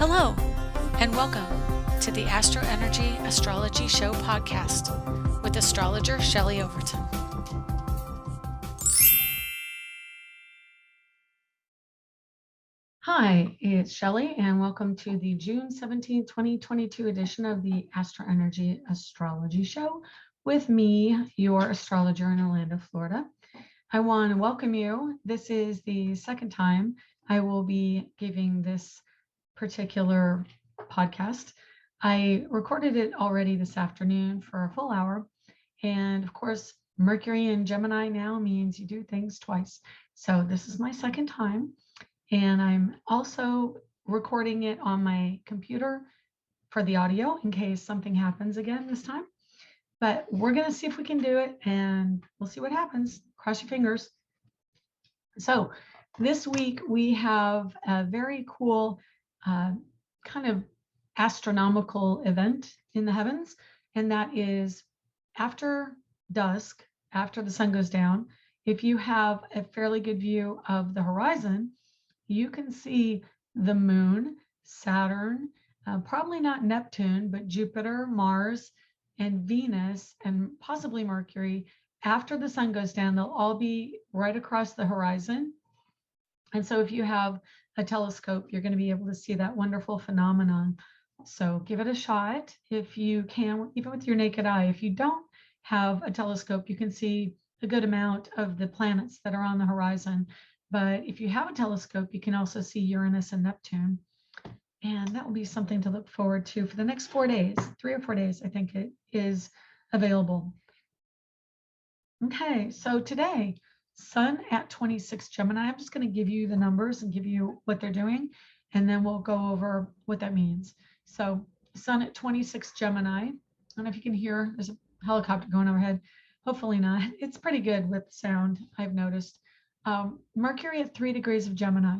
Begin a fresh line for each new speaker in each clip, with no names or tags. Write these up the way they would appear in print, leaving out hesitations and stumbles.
Hello, and welcome to the Astro Energy Astrology Show podcast with astrologer Shelley Overton. Hi, it's Shelley, and welcome to the June 17, 2022 edition of the Astro Energy Astrology Show with me, your astrologer in Orlando, Florida. I want to welcome you. This is the second time I will be giving this particular podcast. I recorded it already this afternoon for a full hour. And of course, Mercury in Gemini now means you do things twice. So this is my second time. And I'm also recording it on my computer for the audio in case something happens again this time. But we're going to see if we can do it, and we'll see what happens. Cross your fingers. So this week we have a very cool kind of astronomical event in the heavens, and that is after dusk, after the sun goes down, if you have a fairly good view of the horizon, you can see the moon, Saturn, probably not Neptune, but Jupiter, Mars, and Venus, and possibly Mercury. After the sun goes down, they'll all be right across the horizon. And so if you have a telescope, you're going to be able to see that wonderful phenomenon. So give it a shot if you can, even with your naked eye. If you don't have a telescope, you can see a good amount of the planets that are on the horizon. But if you have a telescope, you can also see Uranus and Neptune. And that will be something to look forward to for the next 4 days, 3 or 4 days, I think it is available. Okay, so today, Sun at 26 Gemini. I'm just going to give you the numbers and give you what they're doing, and then we'll go over what that means. So Sun at 26 Gemini. I don't know if you can hear, there's a helicopter going overhead. Hopefully not. It's pretty good with sound, I've noticed. Mercury at 3 degrees of Gemini.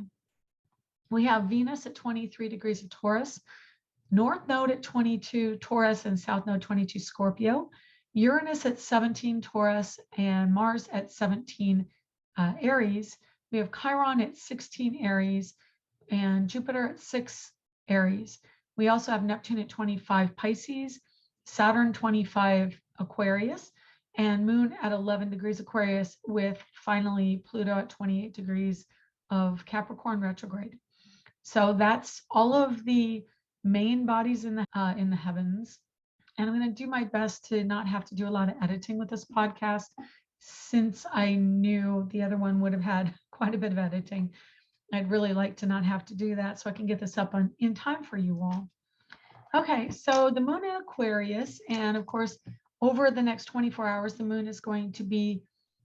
We have Venus at 23 degrees of Taurus, North Node at 22 Taurus, and South Node 22 Scorpio. Uranus at 17 Taurus and Mars at 17 Aries. We have Chiron at 16 Aries and Jupiter at 6 Aries. We also have Neptune at 25 Pisces, Saturn 25 Aquarius, and Moon at 11 degrees Aquarius, with finally Pluto at 28 degrees of Capricorn retrograde. So that's all of the main bodies in the heavens. And I'm going to do my best to not have to do a lot of editing with this podcast, since I knew the other one would have had quite a bit of editing. I'd really like to not have to do that so I can get this up in time for you all. Okay, so the moon in Aquarius, and of course, over the next 24 hours, the moon is going to be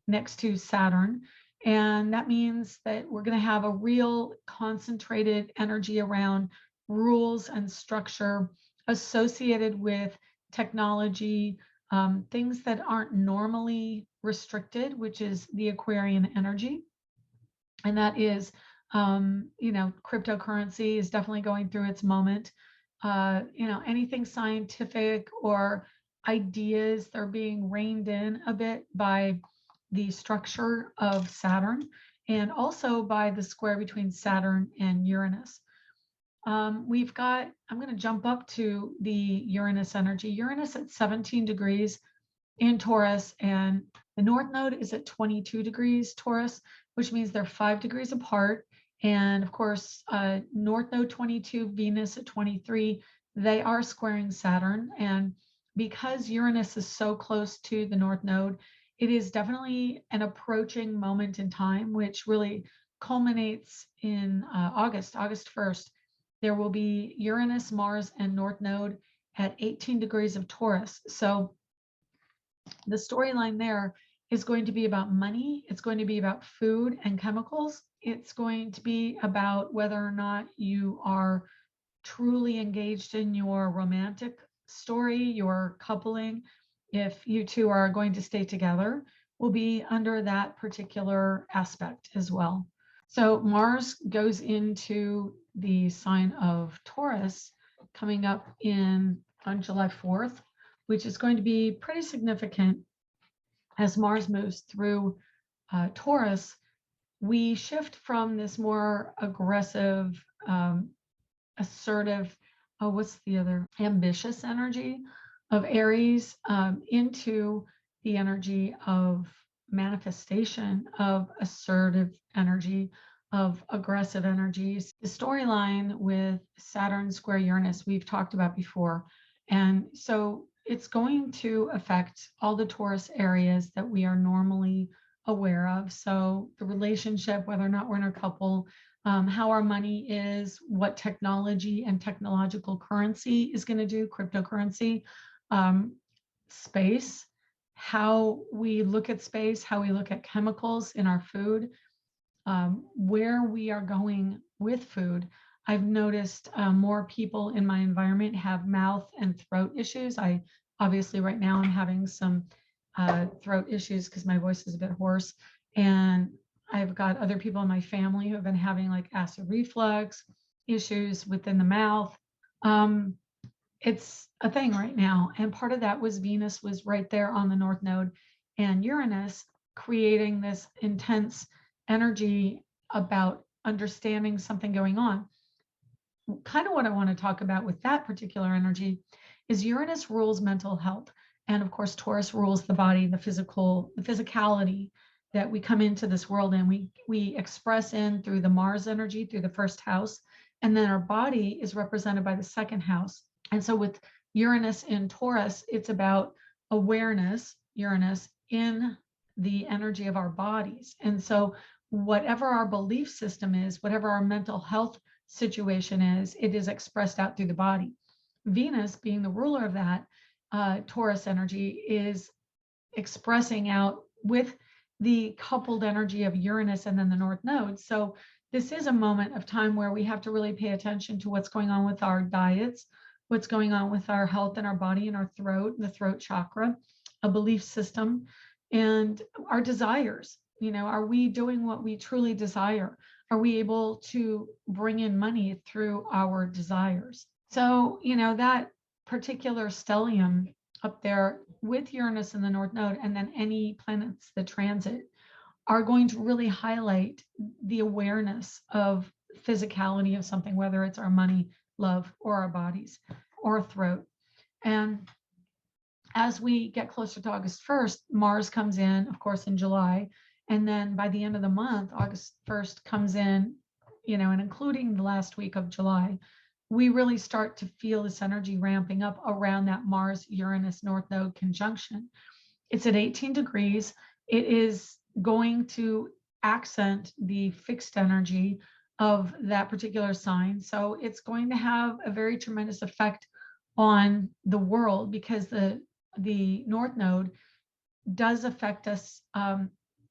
next to Saturn. And that means that we're going to have a real concentrated energy around rules and structure associated with technology, things that aren't normally restricted, which is the Aquarian energy. And that is, cryptocurrency is definitely going through its moment. Anything scientific or ideas, they're being reined in a bit by the structure of Saturn and also by the square between Saturn and Uranus. I'm going to jump up to the Uranus energy. Uranus at 17 degrees in Taurus, and the North Node is at 22 degrees Taurus, which means they're 5 degrees apart. And of course, North Node 22, Venus at 23, they are squaring Saturn. And because Uranus is so close to the North Node, it is definitely an approaching moment in time, which really culminates in August 1st. There will be Uranus, Mars, and North Node at 18 degrees of Taurus. So the storyline there is going to be about money. It's going to be about food and chemicals. It's going to be about whether or not you are truly engaged in your romantic story, your coupling. If you two are going to stay together, will be under that particular aspect as well. So Mars goes into the sign of Taurus coming up on July 4th, which is going to be pretty significant. As Mars moves through Taurus, we shift from this more aggressive assertive, oh, what's the other, ambitious energy of Aries into the energy of manifestation, of assertive energy, of aggressive energies. The storyline with Saturn square Uranus we've talked about before. And so it's going to affect all the Taurus areas that we are normally aware of. So the relationship, whether or not we're in a couple, how our money is, what technology and technological currency is going to do, cryptocurrency, space, how we look at space, how we look at chemicals in our food, where we are going with food. I've noticed more people in my environment have mouth and throat issues. I obviously right now I'm having some throat issues because my voice is a bit hoarse. And I've got other people in my family who have been having like acid reflux issues within the mouth. It's a thing right now. And part of that was Venus was right there on the North Node and Uranus creating this intense energy about understanding something going on. Kind of what I want to talk about with that particular energy is Uranus rules mental health. And of course, Taurus rules the body, the physicality that we come into this world and we express in through the Mars energy, through the first house. And then our body is represented by the second house. And so with Uranus in Taurus, it's about awareness, Uranus, in the energy of our bodies. And so whatever our belief system is, whatever our mental health situation is, it is expressed out through the body. Venus, being the ruler of that Taurus energy, is expressing out with the coupled energy of Uranus and then the North Node. So this is a moment of time where we have to really pay attention to what's going on with our diets, what's going on with our health and our body and our throat, the throat chakra, a belief system, and our desires. You know, are we doing what we truly desire? Are we able to bring in money through our desires? So, you know, that particular stellium up there with Uranus in the North Node and then any planets that transit are going to really highlight the awareness of physicality of something, whether it's our money, love, or our bodies, or throat. And as we get closer to August 1st, Mars comes in, of course, in July. And then by the end of the month, August 1st comes in, you know, and including the last week of July, we really start to feel this energy ramping up around that Mars-Uranus North Node conjunction. It's at 18 degrees. It is going to accent the fixed energy of that particular sign. So it's going to have a very tremendous effect on the world because the North Node does affect us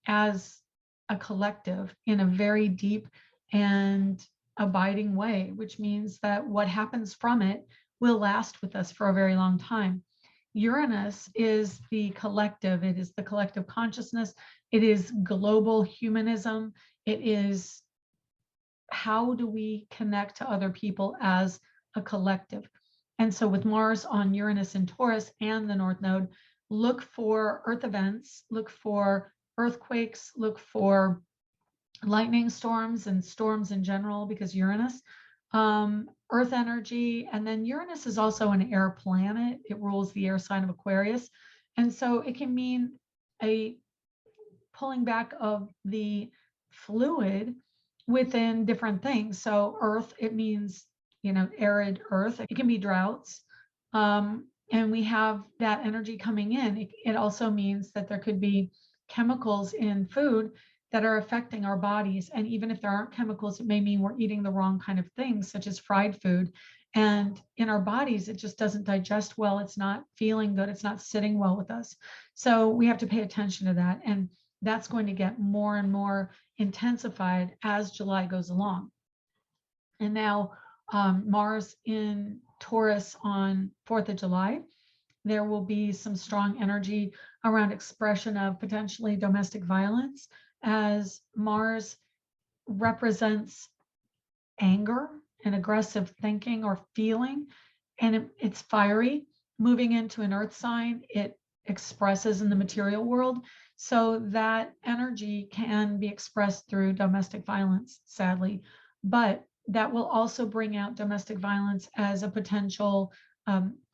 as a collective in a very deep and abiding way, which means that what happens from it will last with us for a very long time. Uranus is the collective. It is the collective consciousness. It is global humanism. It is how do we connect to other people as a collective. And so with Mars on Uranus and Taurus and the North Node, look for earth events, look for earthquakes, look for lightning storms and storms in general because Uranus, earth energy. And then Uranus is also an air planet. It rules the air sign of Aquarius. And so it can mean a pulling back of the fluid within different things. So earth, it means, you know, arid earth. It can be droughts. And we have that energy coming in. It also means that there could be chemicals in food that are affecting our bodies. And even if there aren't chemicals, it may mean we're eating the wrong kind of things, such as fried food. And in our bodies, it just doesn't digest well. It's not feeling good. It's not sitting well with us. So we have to pay attention to that. And that's going to get more and more intensified as July goes along. And now Mars in Taurus on 4th of July, there will be some strong energy around expression of potentially domestic violence as Mars represents anger and aggressive thinking or feeling, and it's fiery. Moving into an earth sign, it expresses in the material world. So that energy can be expressed through domestic violence, sadly. But that will also bring out domestic violence as a potential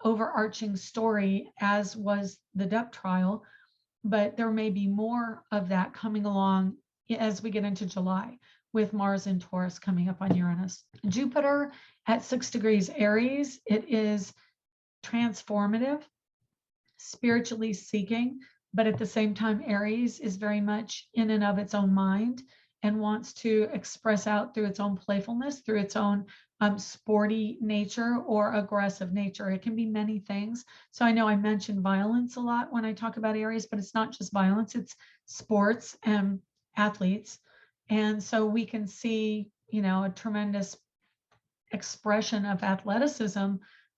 overarching story, as was the Depp trial. But there may be more of that coming along as we get into July, with Mars in Taurus coming up on Uranus. Jupiter at 6 degrees Aries, it is transformative, spiritually seeking, but at the same time, Aries is very much in and of its own mind and wants to express out through its own playfulness, through its own sporty nature or aggressive nature. It can be many things. So I know I mentioned violence a lot when I talk about Aries, but it's not just violence, it's sports and athletes. And so we can see, a tremendous expression of athleticism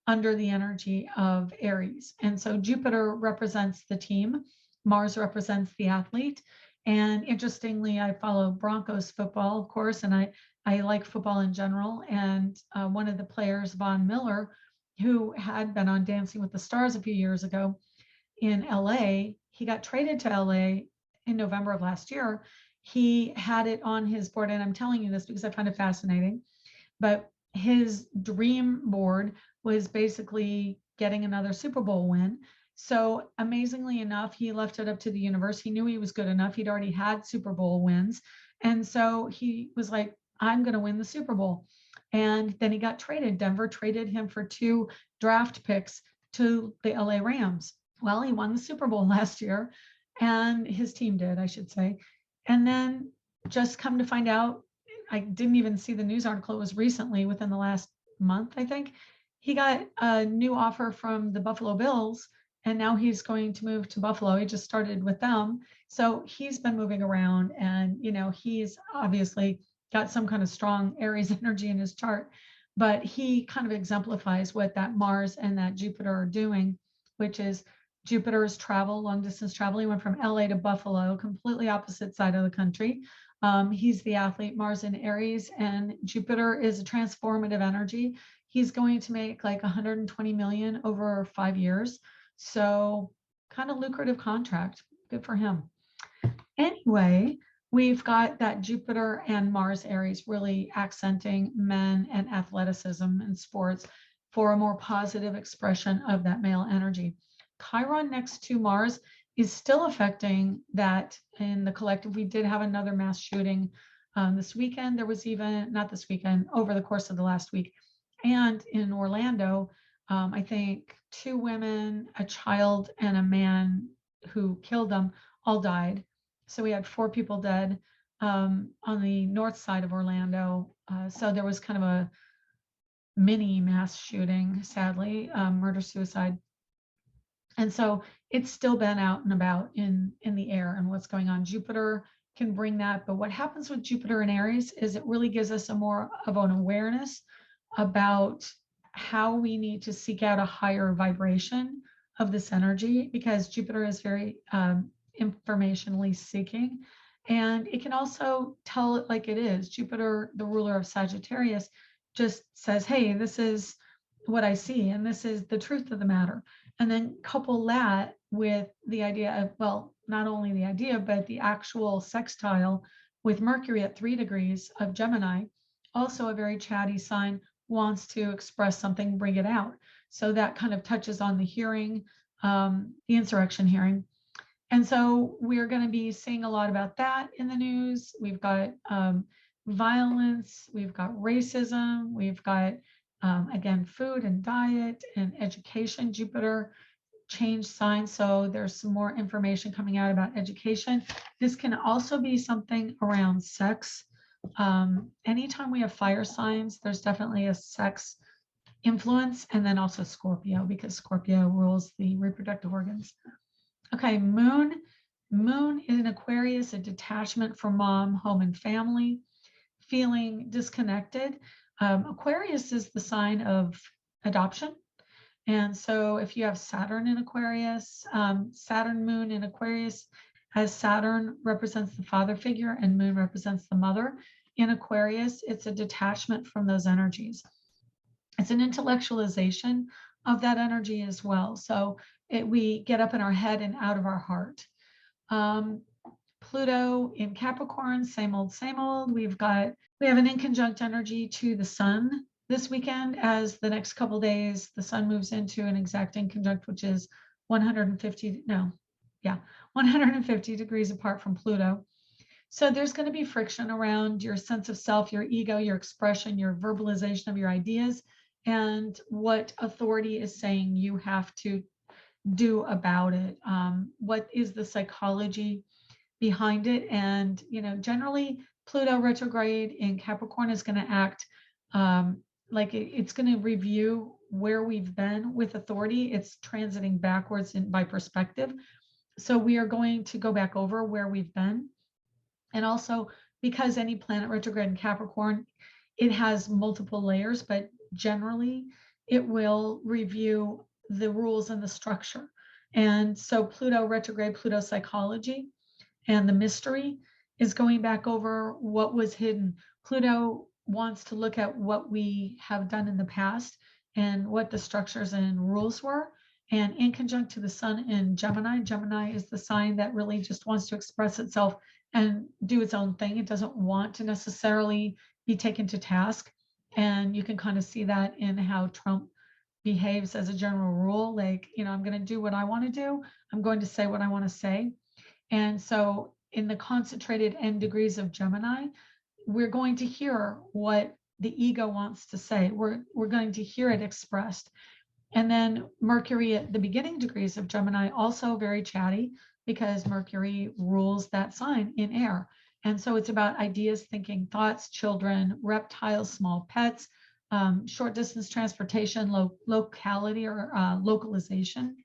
under the energy of Aries. And so Jupiter represents the team, Mars represents the athlete. And interestingly, I follow Broncos football, of course, and I like football in general. And one of the players, Von Miller, who had been on Dancing with the Stars a few years ago in LA, he got traded to LA in November of last year. He had it on his board, and I'm telling you this because I find it fascinating, but his dream board was basically getting another Super Bowl win. So amazingly enough, he left it up to the universe. He knew he was good enough. He'd already had Super Bowl wins. And so he was like, I'm going to win the Super Bowl. And then he got traded. Denver traded him for 2 draft picks to the LA Rams. Well, he won the Super Bowl last year, and his team did, I should say. And then just come to find out, I didn't even see the news article. It was recently, within the last month, I think. He got a new offer from the Buffalo Bills, and now he's going to move to Buffalo. He just started with them. So he's been moving around, and, he's obviously got some kind of strong Aries energy in his chart, but he kind of exemplifies what that Mars and that Jupiter are doing, which is Jupiter's travel, long distance travel. He went from LA to Buffalo, completely opposite side of the country. He's the athlete, Mars in Aries, and Jupiter is a transformative energy. He's going to make like 120 million over 5 years. So kind of lucrative contract. Good for him. Anyway, we've got that Jupiter and Mars Aries really accenting men and athleticism and sports for a more positive expression of that male energy. Chiron next to Mars is still affecting that in the collective. We did have another mass shooting this weekend. There was even, not this weekend, over the course of the last week. And in Orlando, I think 2 women, a child, and a man who killed them all died. So we had 4 people dead on the north side of Orlando. So there was kind of a mini mass shooting, sadly, murder-suicide. And so it's still been out and about in the air and what's going on. Jupiter can bring that, but what happens with Jupiter and Aries is it really gives us a more of an awareness about how we need to seek out a higher vibration of this energy, because Jupiter is very informationally seeking, and it can also tell it like it is. Jupiter, the ruler of Sagittarius, just says, hey, this is what I see, and this is the truth of the matter. And then couple that with the idea of, well, not only the idea, but the actual sextile with Mercury at 3 degrees of Gemini, also a very chatty sign, wants to express something, bring it out. So that kind of touches on the hearing, the insurrection hearing. And so we're going to be seeing a lot about that in the news. We've got violence, we've got racism, we've got again, food and diet and education. Jupiter changed signs, so there's some more information coming out about education. This can also be something around sex. Anytime we have fire signs, there's definitely a sex influence, and then also Scorpio, because Scorpio rules the reproductive organs. Okay, moon in Aquarius, a detachment from mom, home, and family, feeling disconnected. Aquarius is the sign of adoption. And so if you have Saturn in Aquarius, Saturn moon in Aquarius, as Saturn represents the father figure and moon represents the mother, in Aquarius, it's a detachment from those energies. It's an intellectualization of that energy as well. So we get up in our head and out of our heart. Pluto in Capricorn, same old, same old. We have an inconjunct energy to the sun this weekend. As the next couple days, the sun moves into an exact inconjunct, which is 150 degrees apart from Pluto. So there's going to be friction around your sense of self, your ego, your expression, your verbalization of your ideas, and what authority is saying you have to do about it. What is the psychology behind it? And, generally Pluto retrograde in Capricorn is going to act like it's going to review where we've been with authority. It's transiting backwards by perspective. So we are going to go back over where we've been. And also, because any planet retrograde in Capricorn, it has multiple layers, but generally it will review the rules and the structure. And so Pluto retrograde, Pluto psychology, and the mystery is going back over what was hidden. Pluto wants to look at what we have done in the past and what the structures and rules were. And in conjunct to the sun in Gemini, Gemini is the sign that really just wants to express itself and do its own thing. It doesn't want to necessarily be taken to task. And you can kind of see that in how Trump behaves as a general rule. Like, I'm going to do what I want to do. I'm going to say what I want to say. And so in the concentrated N degrees of Gemini, we're going to hear what the ego wants to say. We're going to hear it expressed. And then Mercury at the beginning degrees of Gemini, also very chatty, because Mercury rules that sign in air. And so it's about ideas, thinking, thoughts, children, reptiles, small pets, short distance transportation, locality or localization.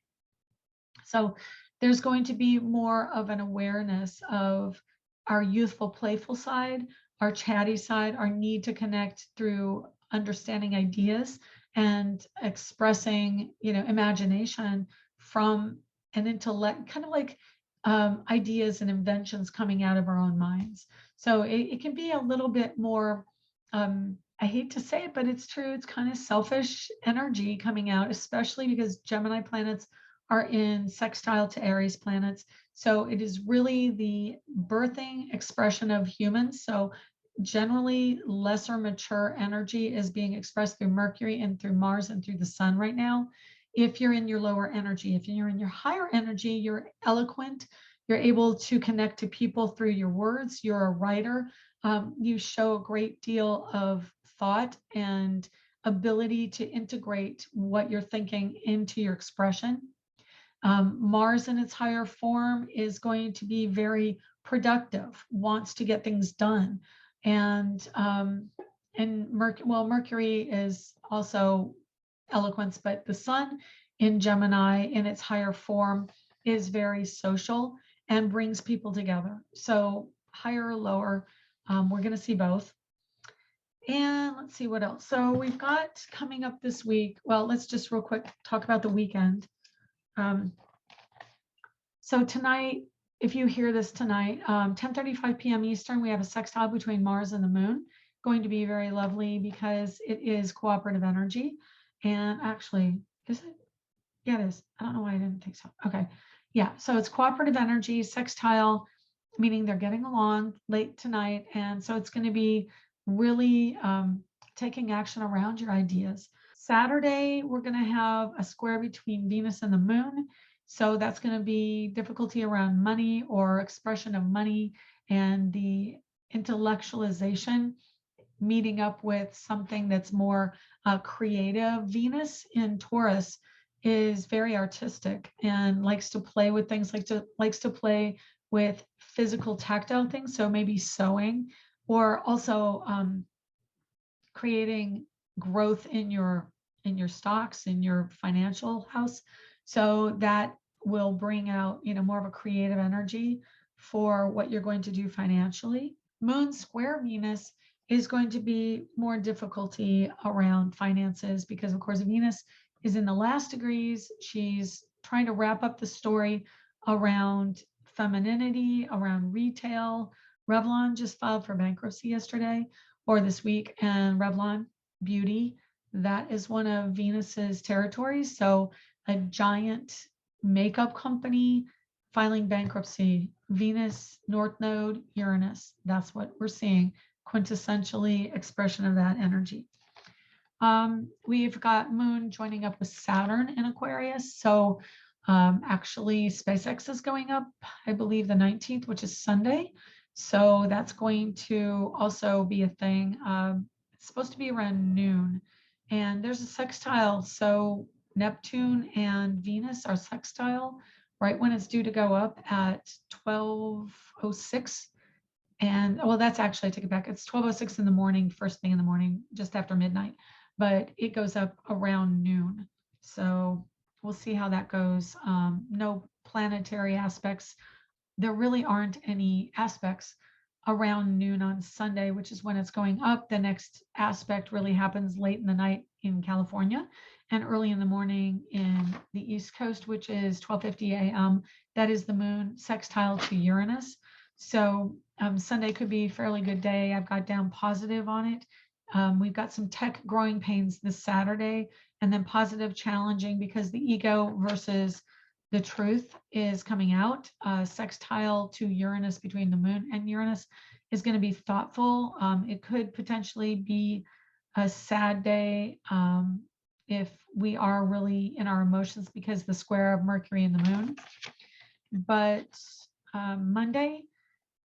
So there's going to be more of an awareness of our youthful, playful side, our chatty side, our need to connect through understanding ideas and expressing, imagination from an intellect, kind of like ideas and inventions coming out of our own minds. So it can be a little bit more, I hate to say it, but it's true. It's kind of selfish energy coming out, especially because Gemini planets are in sextile to Aries planets. So it is really the birthing expression of humans. So generally lesser mature energy is being expressed through Mercury and through Mars and through the sun right now. If you're in your lower energy, if you're in your higher energy, you're eloquent, you're able to connect to people through your words, you're a writer, you show a great deal of thought and ability to integrate what you're thinking into your expression. Mars in its higher form is going to be very productive, wants to get things done. And Mercury is also eloquence, but the sun in Gemini in its higher form is very social and brings people together. So higher or lower, we're going to see both. And let's see what else. So we've got coming up this week. Well, let's just real quick talk about the weekend. So tonight, if you hear this tonight, 10:35 p.m. Eastern, we have a sextile between Mars and the moon. Going to be very lovely because it is cooperative energy. And actually, is it? Yeah, it is. I don't know why I didn't think so. Okay. Yeah. So it's cooperative energy, sextile, meaning they're getting along late tonight. And so it's going to be really taking action around your ideas. Saturday, we're going to have a square between Venus and the moon. So that's going to be difficulty around money or expression of money and the intellectualization meeting up with something that's more creative. Venus in Taurus is very artistic and likes to play with things, likes to play with physical tactile things. So maybe sewing or also creating growth in your stocks, in your financial house. So that will bring out, more of a creative energy for what you're going to do financially. Moon square Venus is going to be more difficulty around finances because, of course, Venus is in the last degrees. She's trying to wrap up the story around femininity, around retail. Revlon just filed for bankruptcy yesterday or this week, and Revlon Beauty, that is one of Venus's territories. So a giant makeup company filing bankruptcy, Venus, North Node, Uranus. That's what we're seeing, quintessentially expression of that energy. We've got Moon joining up with Saturn in Aquarius. So actually SpaceX is going up, I believe the 19th, which is Sunday. So that's going to also be a thing. It's supposed to be around noon. And there's a sextile. So Neptune and Venus are sextile right when it's due to go up at 12:06. And well, that's actually, I take it back. It's 12:06 in the morning, first thing in the morning, just after midnight, but it goes up around noon. So we'll see how that goes. No planetary aspects. There really aren't any aspects around noon on Sunday, which is when it's going up. The next aspect really happens late in the night in California and early in the morning in the East Coast, which is 12:50 a.m. That is the moon sextile to Uranus. So Sunday could be a fairly good day. I've got down positive on it. We've got some tech growing pains this Saturday, and then positive challenging because the ego versus the truth is coming out. Sextile to Uranus between the moon and Uranus is going to be thoughtful. It could potentially be a sad day if we are really in our emotions because the square of Mercury and the moon. But Monday,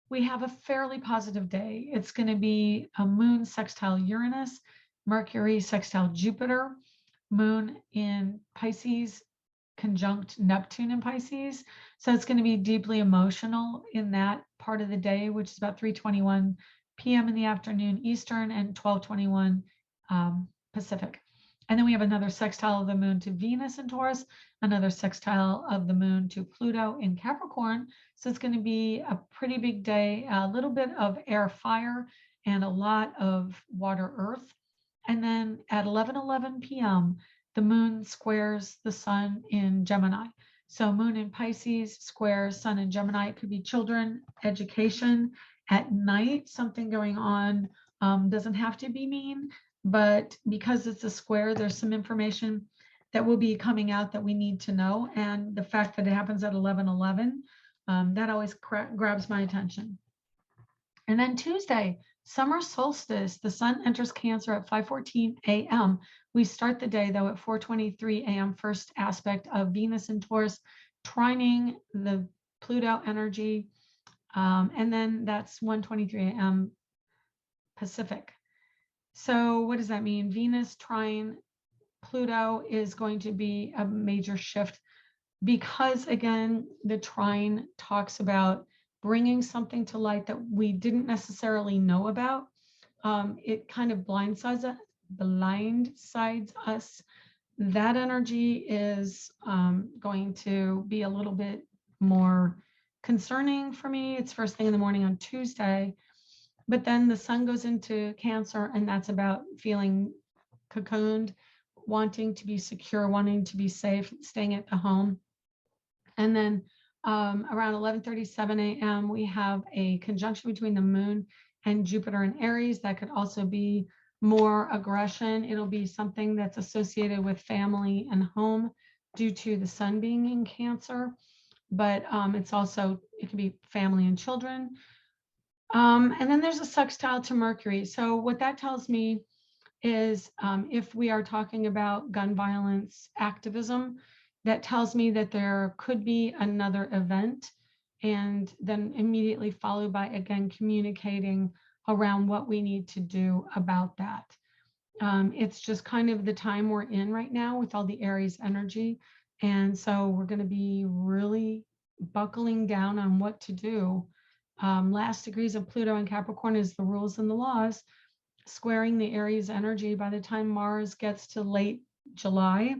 we have a fairly positive day. It's going to be a moon sextile Uranus, Mercury sextile Jupiter, moon in Pisces, conjunct Neptune in Pisces. So it's going to be deeply emotional in that part of the day, which is about 3:21 p.m. in the afternoon Eastern and 12:21 Pacific. And then we have another sextile of the moon to Venus in Taurus, another sextile of the moon to Pluto in Capricorn. So it's going to be a pretty big day, a little bit of air, fire, and a lot of water, earth. And then at 11:11 p.m., the moon squares the sun in Gemini. So moon in Pisces squares sun in Gemini. It could be children, education, at night, something going on. Doesn't have to be mean, but because it's a square, there's some information that will be coming out that we need to know. And the fact that it happens at 11:11, that always grabs my attention. And then Tuesday, summer solstice, the sun enters Cancer at 5:14 a.m. We start the day though at 4:23 a.m. First aspect of Venus in Taurus, trining the Pluto energy. And then that's 1:23 a.m. Pacific. So what does that mean? Venus trine Pluto is going to be a major shift because again, the trine talks about bringing something to light that we didn't necessarily know about. It kind of blindsides us. That energy is going to be a little bit more concerning for me. It's first thing in the morning on Tuesday, but then the sun goes into Cancer, and that's about feeling cocooned, wanting to be secure, wanting to be safe, staying at the home. And then around 11:37 a.m., we have a conjunction between the moon and Jupiter in Aries. That could also be more aggression. It'll be something that's associated with family and home due to the sun being in Cancer. But it's also, it can be family and children. And then there's a sextile to Mercury. So what that tells me is if we are talking about gun violence activism, that tells me that there could be another event, and then immediately followed by, again, communicating around what we need to do about that. It's just kind of the time we're in right now with all the Aries energy. And so we're going to be really buckling down on what to do. Last degrees of Pluto and Capricorn is the rules and the laws, squaring the Aries energy. By the time Mars gets to late July,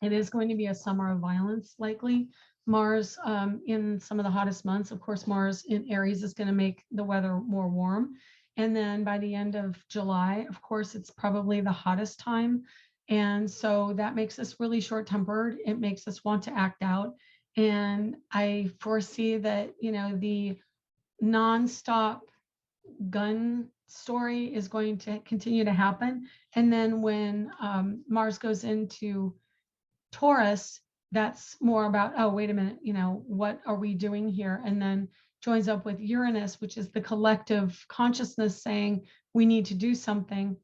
it is going to be a summer of violence, likely. Mars in some of the hottest months, of course, Mars in Aries is going to make the weather more warm. And then by the end of July, of course, it's probably the hottest time. And so that makes us really short-tempered. It makes us want to act out. And I foresee that, you know, the nonstop gun story is going to continue to happen. And then when Mars goes into Taurus, that's more about, oh, wait a minute, what are we doing here? And then joins up with Uranus, which is the collective consciousness saying we need to do something.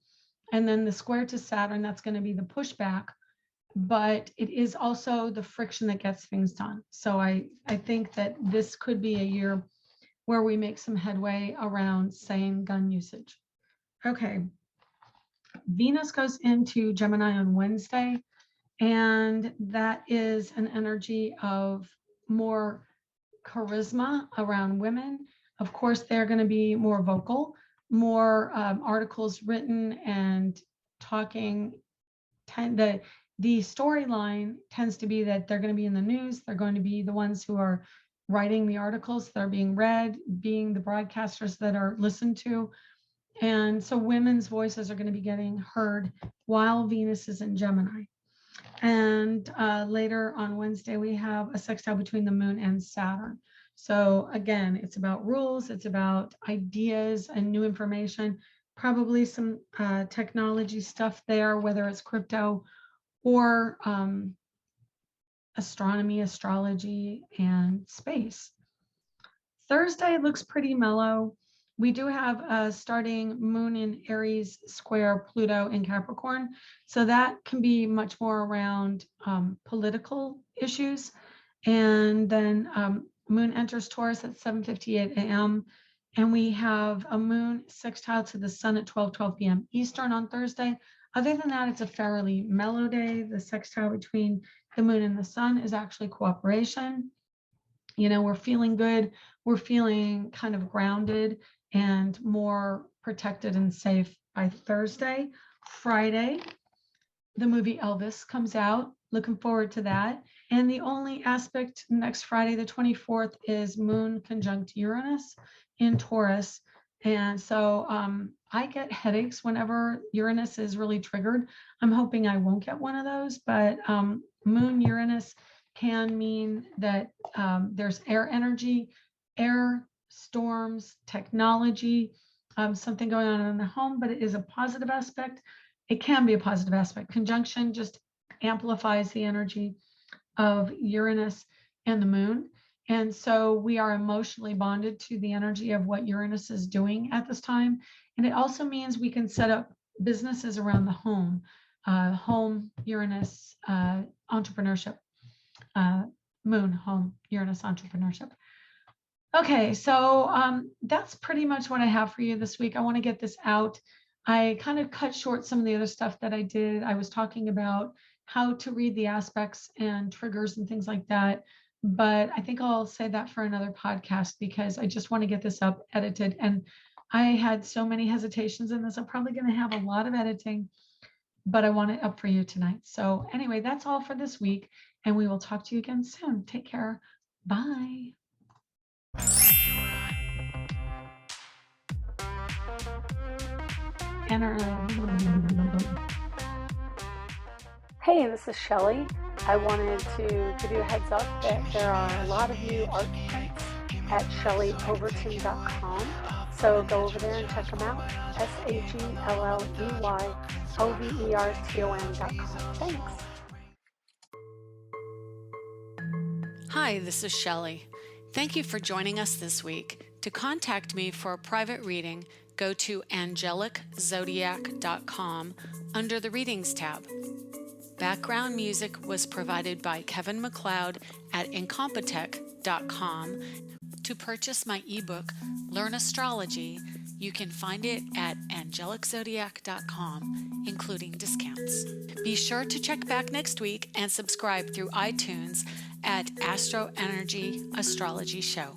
And then the square to Saturn, that's going to be the pushback, but it is also the friction that gets things done. So I think that this could be a year where we make some headway around sane gun usage. Okay. Venus goes into Gemini on Wednesday, and that is an energy of more charisma around women. Of course, they're going to be more vocal, more articles written and talking. The storyline tends to be that they're going to be in the news. They're going to be the ones who are writing the articles that are being read, being the broadcasters that are listened to. And so women's voices are going to be getting heard while Venus is in Gemini. And later on Wednesday, we have a sextile between the moon and Saturn. So again, it's about rules, it's about ideas and new information, probably some technology stuff there, whether it's crypto or astronomy, astrology, and space. Thursday looks pretty mellow. We do have a starting moon in Aries square Pluto in Capricorn. So that can be much more around political issues. And then moon enters Taurus at 7:58 a.m. And we have a moon sextile to the sun at 12:12 p.m. Eastern on Thursday. Other than that, it's a fairly mellow day. The sextile between the moon and the sun is actually cooperation. We're feeling good. We're feeling kind of grounded and more protected and safe by Thursday. Friday, the movie Elvis comes out. Looking forward to that. And the only aspect next Friday, the 24th, is moon conjunct Uranus in Taurus. And so I get headaches whenever Uranus is really triggered. I'm hoping I won't get one of those, but moon Uranus can mean that there's air energy, air storms, technology, something going on in the home, but it is a positive aspect. It can be a positive aspect. Conjunction just amplifies the energy of Uranus and the moon. And so we are emotionally bonded to the energy of what Uranus is doing at this time. And it also means we can set up businesses around the home, Uranus, entrepreneurship, moon, home, Uranus, entrepreneurship. Okay, so that's pretty much what I have for you this week. I want to get this out. I kind of cut short some of the other stuff that I did. I was talking about how to read the aspects and triggers and things like that. But I think I'll say that for another podcast because I just want to get this up, edited. And I had so many hesitations in this. I'm probably going to have a lot of editing, but I want it up for you tonight. So anyway, that's all for this week. And we will talk to you again soon. Take care. Bye.
Hey, this is Shelley. I wanted to give you a heads up that there are a lot of new art prints at ShelleyOverton.com. So go over there and check them out. ShelleyOverton.com. Thanks.
Hi, this is Shelley. Thank you for joining us this week. To contact me for a private reading, go to angeliczodiac.com under the Readings tab. Background music was provided by Kevin MacLeod at incompetech.com. To purchase my ebook, Learn Astrology, you can find it at angeliczodiac.com, including discounts. Be sure to check back next week and subscribe through iTunes at Astro Energy Astrology Show.